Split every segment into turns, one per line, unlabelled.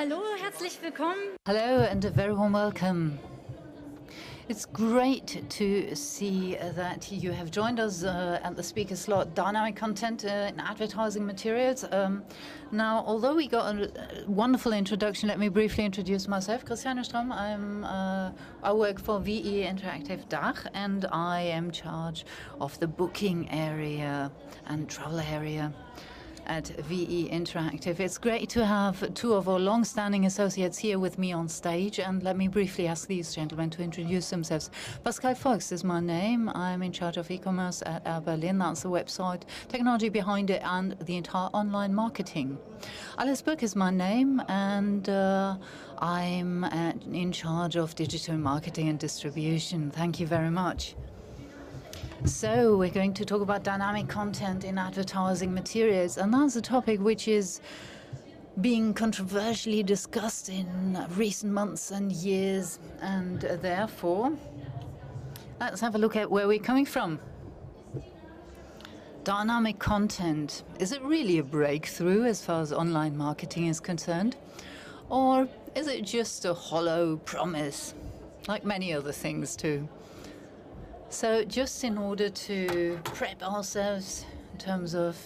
Hallo, herzlich willkommen.
Hello and a very warm welcome. It's great to see that you have joined us at the speaker slot, Dynamic Content in Advertising Materials. Now, although we got a wonderful introduction, let me briefly introduce myself. Christiane Schramm, I work for VE Interactive Dach, and I am in charge of the booking area and travel area at VE Interactive. It's great to have two of our long-standing associates here with me on stage, and let me briefly ask these gentlemen to introduce themselves. Pascal Fox is my name. I'm in charge of e-commerce at Airberlin. That's the website, technology behind it, and the entire online marketing. Alice Book is my name, and I'm in charge of digital marketing and distribution. Thank you very much. So we're going to talk about dynamic content in advertising materials, and that's a topic which is being controversially discussed in recent months and years, and therefore let's have a look at where we're coming from. Dynamic content, is it really a breakthrough as far as online marketing is concerned, or is it just a hollow promise, like many other things too? So just in order to prep ourselves in terms of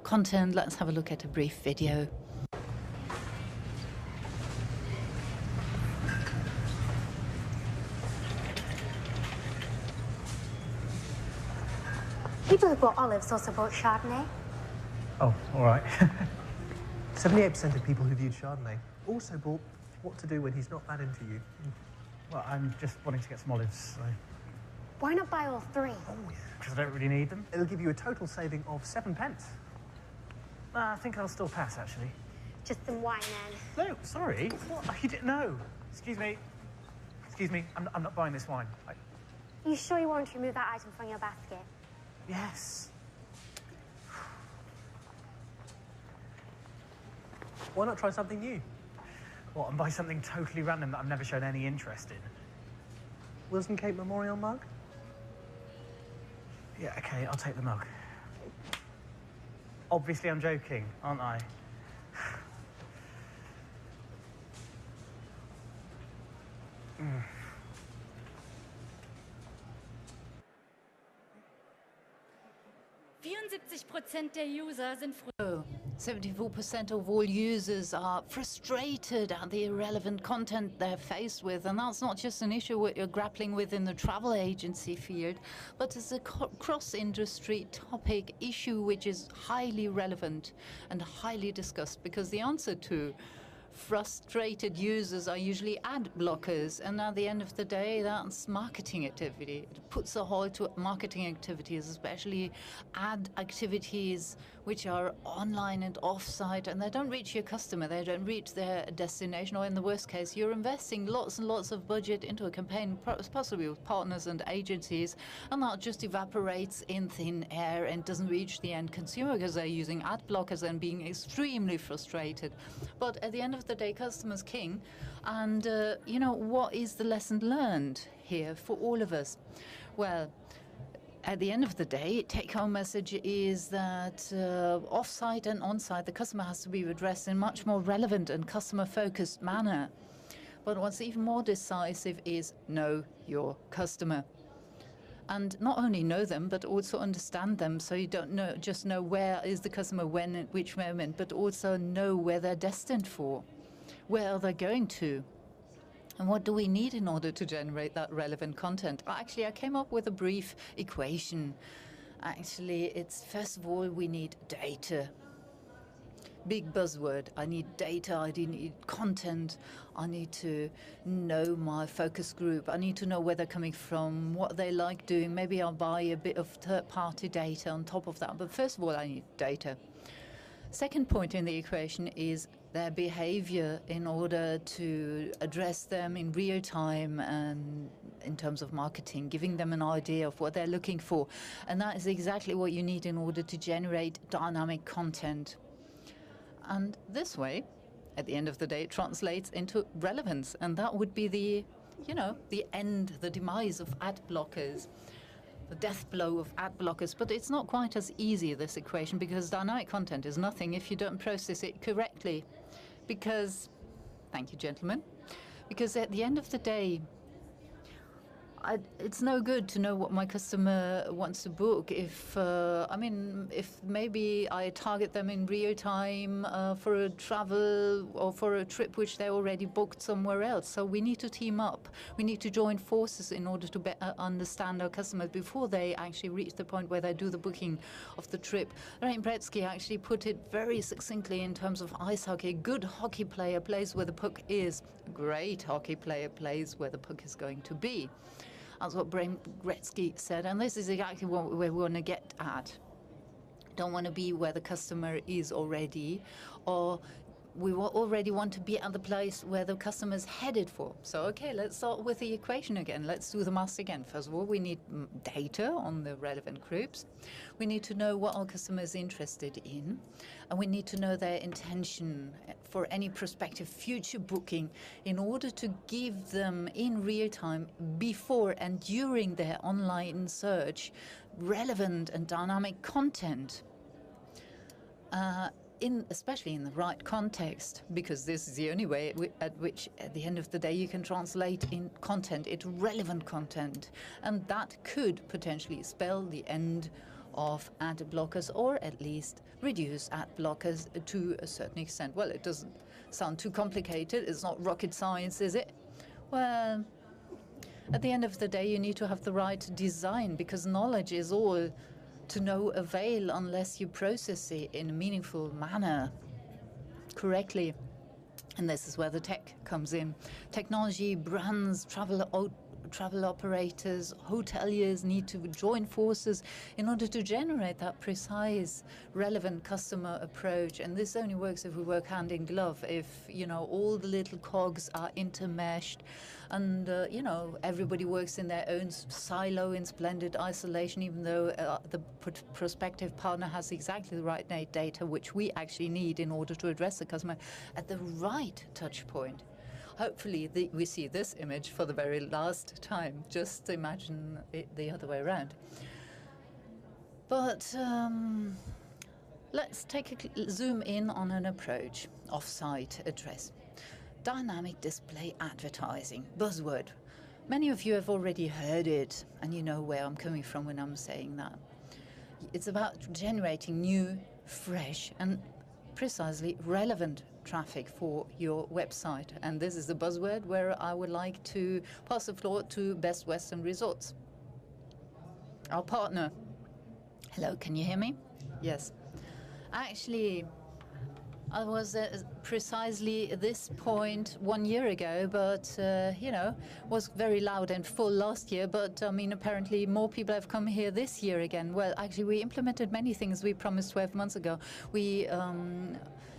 content, let's have a look at a brief video.
People who bought olives also bought Chardonnay.
Oh, all right. 78% of people who viewed Chardonnay also bought What to Do When He's Not That Into You.
Well, I'm just wanting to get some olives, so...
Why not buy all three?
Oh, yeah.
Because I don't really need them.
It'll give you a total saving of 7 pence.
I think I'll still pass, actually.
Just some wine then.
No, sorry. What? You didn't know. Excuse me. Excuse me. I'm not buying this wine.
Are you sure you want to remove that item from your basket?
Yes.
Why not try something new?
What, and buy something totally random that I've never shown any interest in?
Wilson Cape Memorial mug?
Yeah, okay, I'll take the mug. Obviously I'm joking, aren't I? Mm.
74% der User sind
74% of all users are frustrated at the irrelevant content they're faced with, and that's not just an issue what you're grappling with in the travel agency field, but it's a cross-industry topic issue which is highly relevant and highly discussed, because the answer to frustrated users are usually ad blockers, and at the end of the day that's marketing activity. It puts a halt to marketing activities, especially ad activities which are online and off-site, and they don't reach your customer, they don't reach their destination, or in the worst case you're investing lots and lots of budget into a campaign, possibly with partners and agencies, and that just evaporates in thin air and doesn't reach the end consumer because they're using ad blockers and being extremely frustrated. But at the end of the day, customer's king, and you know, what is the lesson learned here for all of us? Well, at the end of the day, take-home message is that off-site and on-site, the customer has to be addressed in a much more relevant and customer-focused manner. But what's even more decisive is know your customer. And not only know them, but also understand them, so you don't just know where is the customer when, at which moment, but also know where they're destined for, where are they going to, and what do we need in order to generate that relevant content. Actually, I came up with a brief equation. Actually, it's first of all, we need data. Big buzzword. I need data, I need content, I need to know my focus group, I need to know where they're coming from, what they like doing. Maybe I'll buy a bit of third-party data on top of that, but first of all I need data. Second point in the equation is their behavior in order to address them in real time and in terms of marketing, giving them an idea of what they're looking for. And that is exactly what you need in order to generate dynamic content. And this way, at the end of the day, it translates into relevance. And that would be the, you know, the end, the demise of ad blockers, the death blow of ad blockers. But it's not quite as easy, this equation, because dynamic content is nothing if you don't process it correctly. Because Thank you, gentlemen. Because at the end of the day, it's no good to know what my customer wants to book if, if maybe I target them in real time for a travel or for a trip which they already booked somewhere else. So we need to team up. We need to join forces in order to better understand our customers before they actually reach the point where they do the booking of the trip. Wayne Gretzky actually put it very succinctly in terms of ice hockey. A good hockey player plays where the puck is. A great hockey player plays where the puck is going to be. That's what Wayne Gretzky said, and this is exactly what we want to get at. Don't want to be where the customer is already, or we already want to be at the place where the customer's headed for. So, okay, let's start with the equation again. Let's do the math again. First of all, we need data on the relevant groups. We need to know what our customer is interested in, and we need to know their intention for any prospective future booking in order to give them in real time, before and during their online search, relevant and dynamic content. Especially in the right context, because this is the only way at which, at the end of the day, you can translate in content, into relevant content. And that could potentially spell the end of ad blockers, or at least reduce ad blockers to a certain extent. Well, it doesn't sound too complicated. It's not rocket science, is it? Well, at the end of the day, you need to have the right design, because knowledge is all to no avail unless you process it in a meaningful manner correctly. And this is where the tech comes in. Technology, brands, travel operators, hoteliers need to join forces in order to generate that precise, relevant customer approach. And this only works if we work hand in glove, if, all the little cogs are intermeshed and, everybody works in their own silo in splendid isolation, even though the prospective partner has exactly the right data which we actually need in order to address the customer at the right touch point. Hopefully we see this image for the very last time. Just imagine it the other way around. But let's take a zoom in on an approach, off-site address. Dynamic display advertising, buzzword. Many of you have already heard it, and you know where I'm coming from when I'm saying that. It's about generating new, fresh, and precisely relevant traffic for your website. And this is the buzzword where I would like to pass the floor to Best Western Resorts, our partner. Hello, can you hear me? Yes. Actually, I was at precisely this point 1 year ago, but, was very loud and full last year. But, apparently more people have come here this year again. Well, actually, we implemented many things we promised 12 months ago. We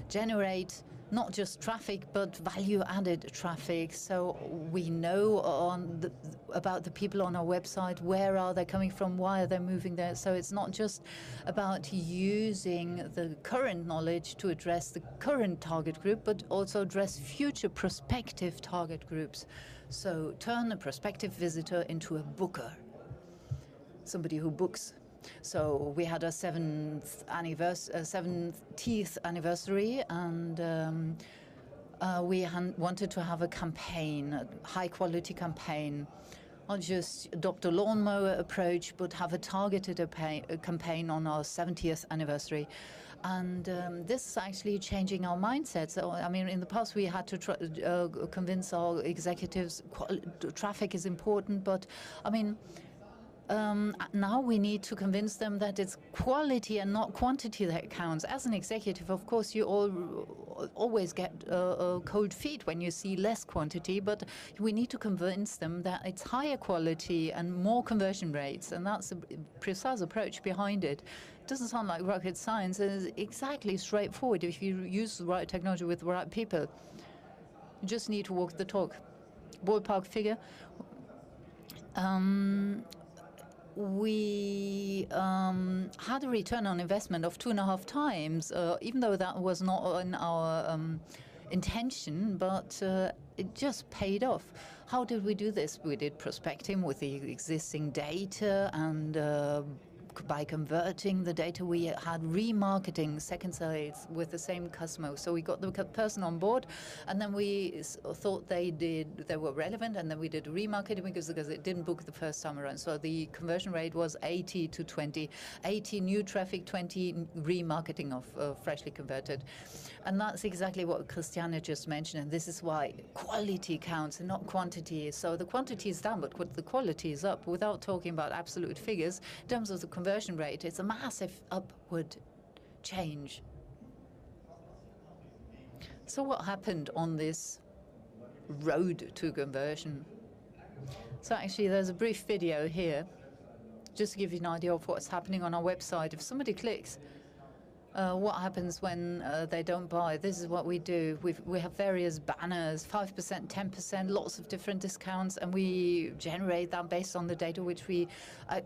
generate not just traffic, but value-added traffic. So we know about the people on our website, where are they coming from, why are they moving there. So it's not just about using the current knowledge to address the current target group, but also address future prospective target groups. So turn a prospective visitor into a booker, somebody who books. So we had our 70th anniversary, and we wanted to have a campaign, a high-quality campaign, not just adopt a lawnmower approach, but have a targeted campaign on our 70th anniversary. And this is actually changing our mindset. So, in the past we had to convince our executives traffic is important, but, now we need to convince them that it's quality and not quantity that counts. As an executive, of course, you always get cold feet when you see less quantity, but we need to convince them that it's higher quality and more conversion rates, and that's the precise approach behind it. It doesn't sound like rocket science. It's exactly straightforward if you use the right technology with the right people. You just need to walk the talk. Ballpark figure. We had a return on investment of 2.5 times, even though that was not in our intention, but it just paid off. How did we do this? We did prospecting with the existing data and by converting the data, we had remarketing second sales with the same customer. So we got the person on board, and then we thought they were relevant, and then we did remarketing because it didn't book the first time around. So the conversion rate was 80 to 20, 80 new traffic, 20 remarketing of freshly converted. And that's exactly what Christiane just mentioned, and this is why quality counts and not quantity. So the quantity is down, but the quality is up. Without talking about absolute figures, in terms of the conversion rate, it's a massive upward change. So what happened on this road to conversion? So actually there's a brief video here, just to give you an idea of what's happening on our website. If somebody clicks, what happens when they don't buy? This is what we do. We have various banners, 5%, 10%, lots of different discounts, and we generate that based on the data which we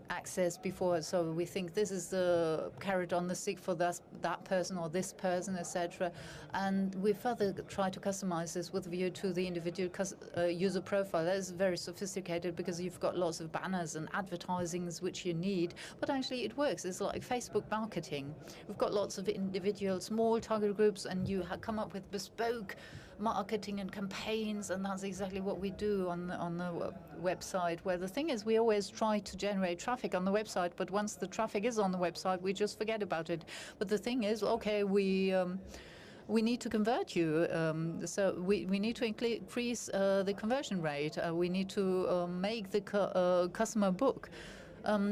accessed before. So we think this is the carrot on the stick for that person or this person, etc. And we further try to customize this with a view to the individual user profile. That is very sophisticated because you've got lots of banners and advertisings which you need, but actually it works. It's like Facebook marketing. We've got lots of individual small target groups, and you come up with bespoke marketing and campaigns, and that's exactly what we do on the website, where the thing is we always try to generate traffic on the website, but once the traffic is on the website, we just forget about it. But the thing is, okay, we need to convert you, so we need to increase the conversion rate. We need to make the customer book.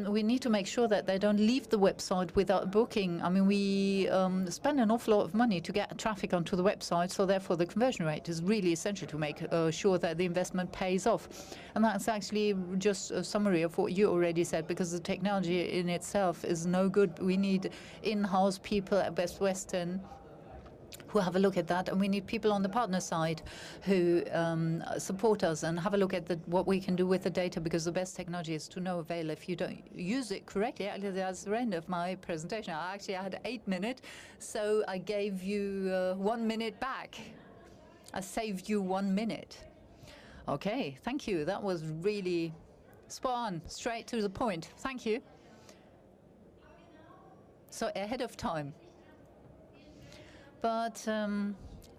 We need to make sure that they don't leave the website without booking. I mean, we spend an awful lot of money to get traffic onto the website, so therefore the conversion rate is really essential to make sure that the investment pays off. And that's actually just a summary of what you already said, because the technology in itself is no good. We need in-house people at Best Western who have a look at that, and we need people on the partner side who support us and have a look at what we can do with the data, because the best technology is to no avail if you don't use it correctly. Actually, that's the end of my presentation. I had 8 minutes, so I gave you 1 minute back. I saved you 1 minute. Okay, thank you. That was really spot on, straight to the point. Thank you. So ahead of time. But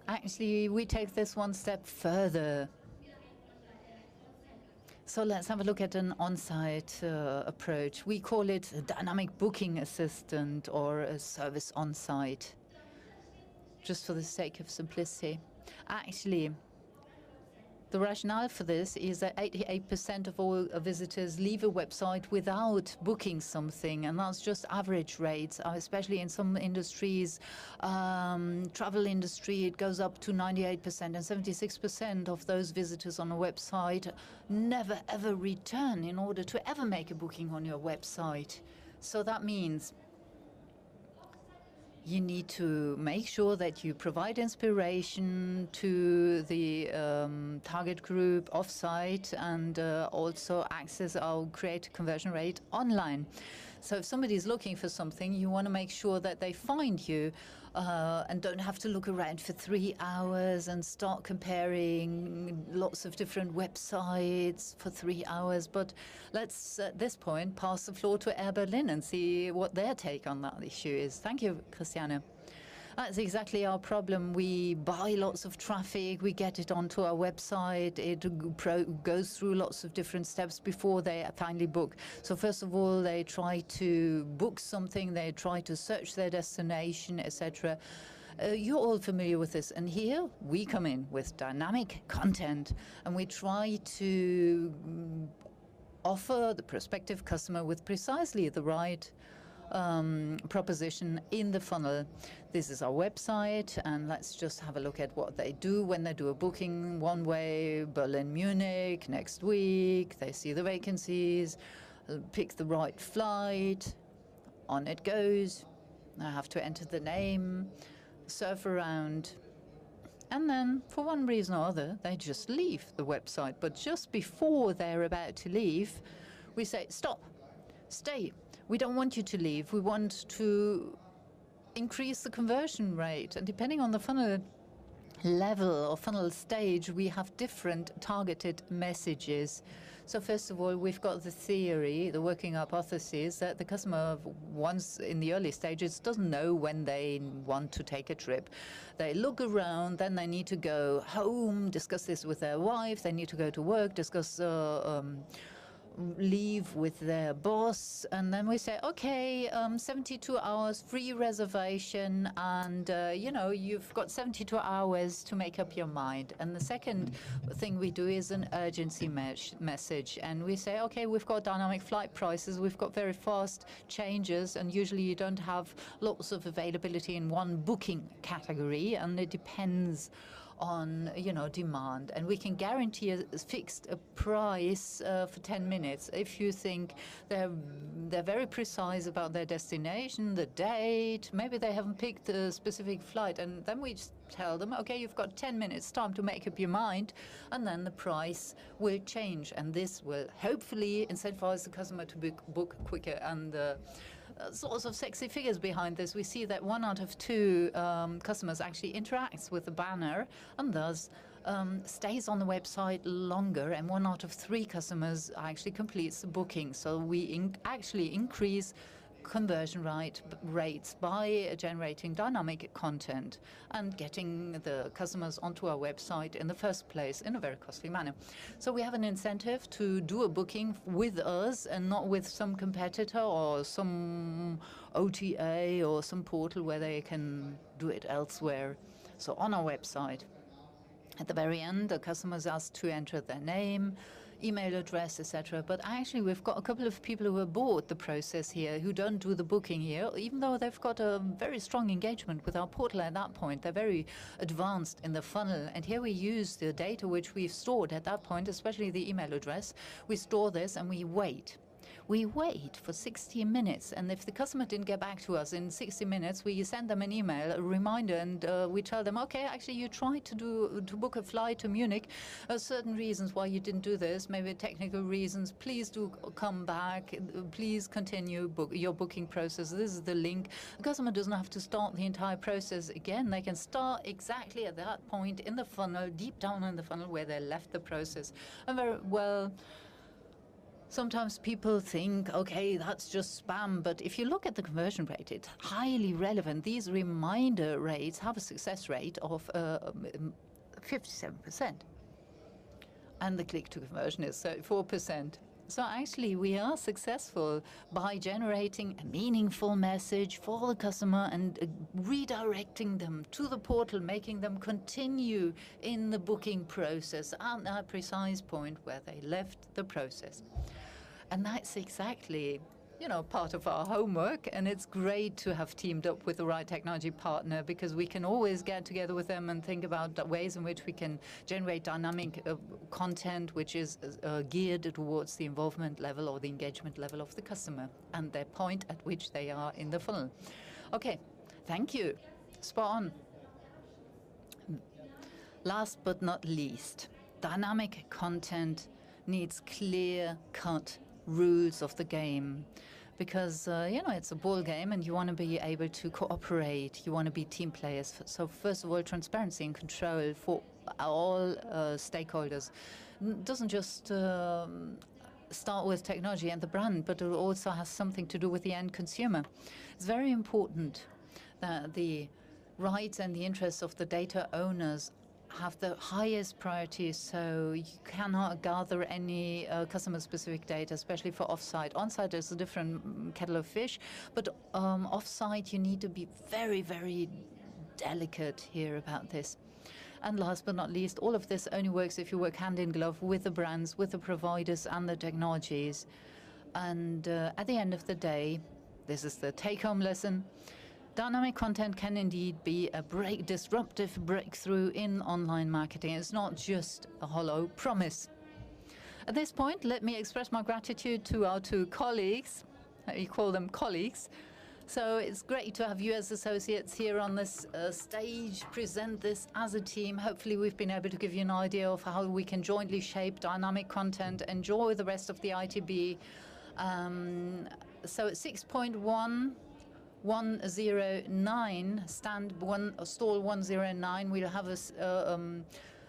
actually, we take this one step further. So let's have a look at an on-site approach. We call it a dynamic booking assistant or a service on-site, just for the sake of simplicity. Actually, the rationale for this is that 88% of all visitors leave a website without booking something, and that's just average rates, especially in some industries. Travel industry, it goes up to 98%, and 76% of those visitors on a website never ever return in order to ever make a booking on your website. So that means you need to make sure that you provide inspiration to the target group offsite, and also access our great conversion rate online. So if somebody is looking for something, you want to make sure that they find you and don't have to look around for 3 hours and start comparing lots of different websites for 3 hours. But let's, at this point, pass the floor to Airberlin and see what their take on that issue is. Thank you, Christiane. That's exactly our problem. We buy lots of traffic, we get it onto our website, it goes through lots of different steps before they finally book. So first of all, they try to book something, they try to search their destination, etc. You're all familiar with this, and here we come in with dynamic content, and we try to offer the prospective customer with precisely the right proposition in the funnel. This is our website, and let's just have a look at what they do when they do a booking. One way, Berlin, Munich, next week, they see the vacancies, pick the right flight, on it goes. I have to enter the name, surf around, and then for one reason or other, they just leave the website. But just before they're about to leave, we say, stop, stay. We don't want you to leave. We want to increase the conversion rate. And depending on the funnel level or funnel stage, we have different targeted messages. So first of all, we've got the theory, the working hypothesis, that the customer, once in the early stages, doesn't know when they want to take a trip. They look around, then they need to go home, discuss this with their wife, they need to go to work, discuss leave with their boss, and then we say, okay, 72 hours free reservation, and you know, you've got 72 hours to make up your mind. And the second thing we do is an urgency message, and we say, okay, we've got dynamic flight prices, we've got very fast changes, and usually you don't have lots of availability in one booking category, and it depends on, you know, demand, and we can guarantee a fixed price for 10 minutes. If you think they're very precise about their destination, the date, maybe they haven't picked a specific flight, and then we just tell them, okay, you've got 10 minutes time to make up your mind, and then the price will change, and this will hopefully incentivize the customer to book quicker. And sorts of sexy figures behind this. We see that 1 out of 2 customers actually interacts with the banner and thus stays on the website longer, and 1 out of 3 customers actually completes the booking. So we actually increase conversion rates by generating dynamic content and getting the customers onto our website in the first place in a very costly manner. So we have an incentive to do a booking with us and not with some competitor or some OTA or some portal where they can do it elsewhere. So on our website, at the very end, the customers asked to enter their name, email address, etc. But actually, we've got a couple of people who are bored the process here, who don't do the booking here, even though they've got a very strong engagement with our portal at that point. They're very advanced in the funnel. And here we use the data which we've stored at that point, especially the email address. We store this and we wait. We wait for 60 minutes, and if the customer didn't get back to us in 60 minutes, we send them an email, a reminder, and we tell them, okay, actually you tried to book a flight to Munich. Certain reasons why you didn't do this, maybe technical reasons. Please do come back. Please continue your booking process. This is the link. The customer doesn't have to start the entire process again. They can start exactly at that point in the funnel, deep down in the funnel where they left the process. And very well. Sometimes people think, okay, that's just spam, but if you look at the conversion rate, it's highly relevant. These reminder rates have a success rate of 57%, and the click-to-conversion is 34%. So actually, we are successful by generating a meaningful message for the customer and redirecting them to the portal, making them continue in the booking process at that precise point where they left the process. And that's exactly, you know, part of our homework, and it's great to have teamed up with the right technology partner, because we can always get together with them and think about the ways in which we can generate dynamic content which is geared towards the involvement level or the engagement level of the customer and their point at which they are in the funnel. Okay, thank you. Spot on. Last but not least, dynamic content needs clear-cut rules of the game, because you know, it's a ball game and you want to be able to cooperate, you want to be team players. So first of all, transparency and control for all stakeholders. Doesn't just start with technology and the brand, but it also has something to do with the end consumer. It's very important that the rights and the interests of the data owners have the highest priority, so you cannot gather any customer-specific data, especially for off-site. On-site is a different kettle of fish, but off-site you need to be very, very delicate here about this. And last but not least, all of this only works if you work hand in glove with the brands, with the providers and the technologies. And at the end of the day, this is the take-home lesson. Dynamic content can indeed be a disruptive breakthrough in online marketing. It's not just a hollow promise. At this point, let me express my gratitude to our 2 colleagues. We call them colleagues. So it's great to have you as associates here on this stage, present this as a team. Hopefully we've been able to give you an idea of how we can jointly shape dynamic content, enjoy the rest of the ITB. So at 6.109, stall 109, we'll have a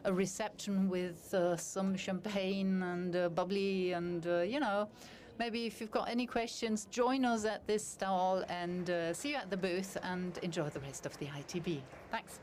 a reception with some champagne and bubbly and, you know, maybe if you've got any questions, join us at this stall and see you at the booth and enjoy the rest of the ITB. Thanks.